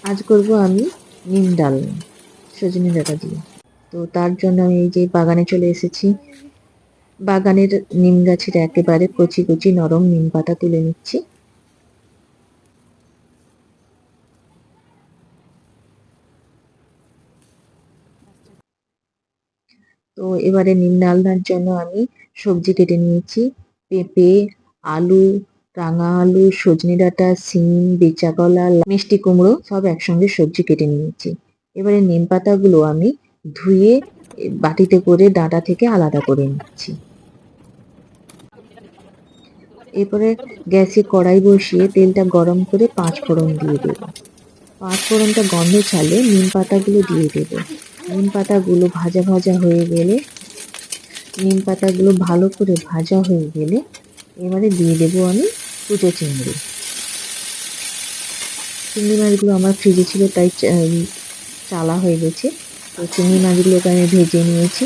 আজ করব আমি নিম ডালনা সজনে ডাঁটা দিয়ে। তো তার জন্য আমি এই যে বাগানে চলে এসেছি। বাগানের নিম গাছের একেবারে কচি কচি নরম নিম পাতা তুলে নিচ্ছি। তো এবারে নিম ডালনার জন্য আমি সবজি কেটে নিয়েছি। পেঁপে, আলু, রাঙা আলু, সজনে ডাঁটা, সিম, বেচা কলা, মিষ্টি কুমড়ো সব একসঙ্গে সবজি কেটে নিয়েছি। এবারে নিম পাতাগুলো আমি ধুয়ে বাটিতে করে ডাঁটা থেকে আলাদা করে নিচ্ছি। এরপরে গ্যাসে কড়াই বসিয়ে তেলটা গরম করে 5 ফোড়ন দিয়ে দেব। 5 ফোড়নটা গন্ধ ছাড়লে নিম পাতাগুলো দিয়ে দেব। নিম পাতাগুলো ভাজা ভাজা হয়ে গেলে নিম পাতাগুলো ভালো করে ভাজা হয়ে গেলে এবারে দিয়ে দেবো আমি কুচো চিংড়ি। চিংড়ি মাছগুলো আমার ফ্রিজে ছিল তাই চালা হয়ে গেছে। তো চিংড়ি মাছগুলোকে আমি ভেজে নিয়েছি।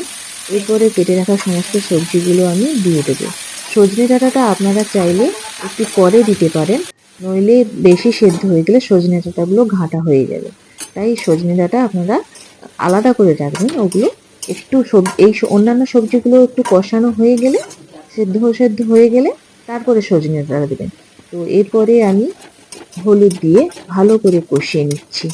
এরপরে কেটে রাখা সমস্ত সবজিগুলো আমি দিয়ে দেবো। সজনে ডাঁটাটা আপনারা চাইলে একটু পরে দিতে পারেন, নইলে বেশি সেদ্ধ হয়ে গেলে সজনে ডাঁটাগুলো ঘাঁটা হয়ে যাবে। তাই সজনে ডাঁটা আপনারা আলাদা করে রাখবেন। ওগুলো একটু এই অন্যান্য সবজিগুলো একটু কষানো হয়ে গেলে, সেদ্ধ হয়ে গেলে তারপরে সজনে ডাঁটা দেবেন। তো এরপরে আমি হলুদ দিয়ে ভালো করে কষিয়ে নিচ্ছি।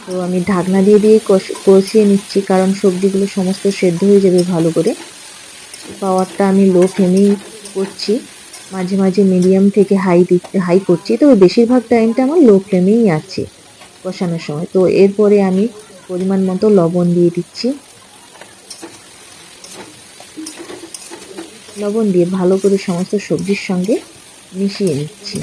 তো আমি ঢাকনা দিয়ে কষিয়ে নিচ্ছি, কারণ সবজিগুলো সমস্ত সেদ্ধ হয়ে যাবে ভালো করে। পাওয়ারটা আমি লো ফ্লেমেই করছি, মাঝে মাঝে মিডিয়াম থেকে হাই করছি, তবে বেশিরভাগ টাইমটা আমার লো ফ্লেমেই আছে কষানোর সময়। তো এরপরে আমি পরিমাণ মতো লবণ দিয়ে দিচ্ছি। লবণ দিয়ে ভালো করে সমস্ত সবজির সঙ্গে মিশিয়ে নিচ্ছি।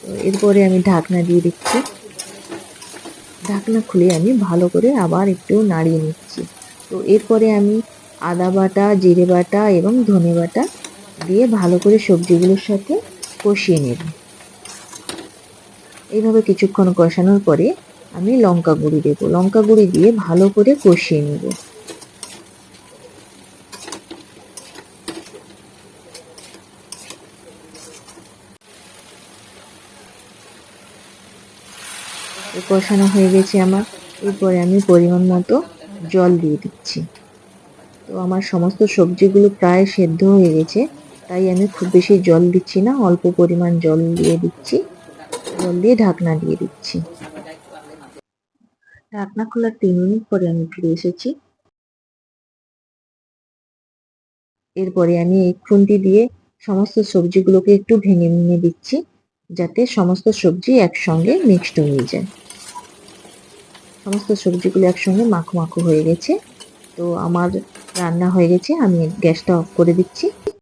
তো এরপরে আমি ঢাকনা দিয়ে দিচ্ছি। ঢাকনা খুলে আমি ভালো করে আবার একটু নাড়িয়ে নিচ্ছি। তো এরপরে আমি আদা বাটা, জিরে বাটা এবং ধনে বাটা দিয়ে ভালো করে সবজিগুলোর সাথে কষিয়ে নেব। এইভাবে কিছুক্ষণ কষানোর পরে আমি লঙ্কা গুঁড়ি দেব। লঙ্কা গুঁড়ি দিয়ে ভালো করে কষিয়ে নেব। কষানো হয়ে গেছে আমার। এরপরে আমি পরিমাণ মতো জল দিয়ে দিচ্ছি। তো আমার সমস্ত সবজিগুলো প্রায় সেদ্ধ হয়ে গেছে, তাই আমি খুব বেশি জল দিচ্ছি না, অল্প পরিমাণ জল দিয়ে দিচ্ছি। জল দিয়ে ঢাকনা দিয়ে দিচ্ছি। ঢাকনা খোলার 3 মিনিট পরে আমি ফিরে এসেছি। এরপরে আমি এই খুন্তি দিয়ে সমস্ত সবজিগুলোকে একটু ভেঙে ভেঙে দিচ্ছি, যাতে সমস্ত সবজি একসঙ্গে মিক্সড হয়ে যায়। সমস্ত সবজিগুলো একসঙ্গে মাখো মাখো হয়ে গেছে। তো আমার রান্না হয়ে গেছে, আমি গ্যাসটা অফ করে দিচ্ছি।